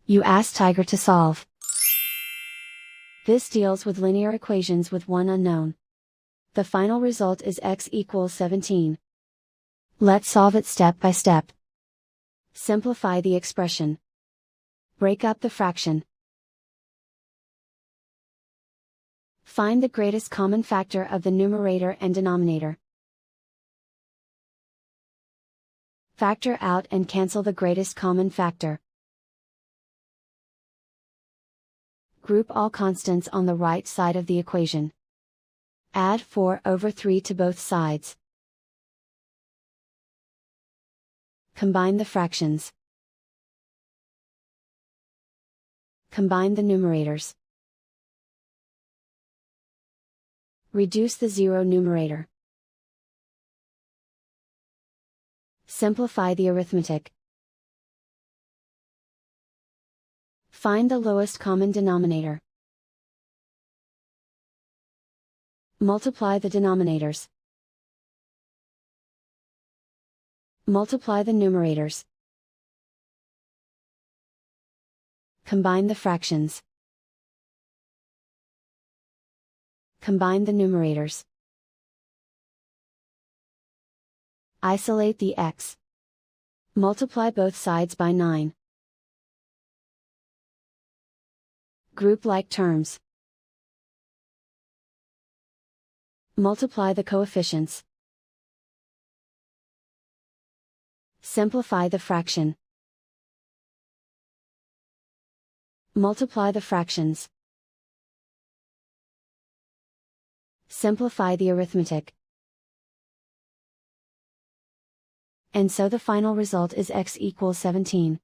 You ask Tiger to solve. This deals with linear equations with one unknown. The final result is x equals 17. Let's solve it step by step. Simplify the expression. Break up the fraction. Find the greatest common factor of the numerator and denominator. Factor out and cancel the greatest common factor. Group all constants on the right side of the equation. Add 4/3 to both sides. Combine the fractions. Combine the numerators. Reduce the zero numerator. Simplify the arithmetic. Find the lowest common denominator. Multiply the denominators. Multiply the numerators. Combine the fractions. Combine the numerators. Isolate the x. Multiply both sides by 9. Group like terms. Multiply the coefficients. Simplify the fraction. Multiply the fractions. Simplify the arithmetic. And so the final result is x equals 17.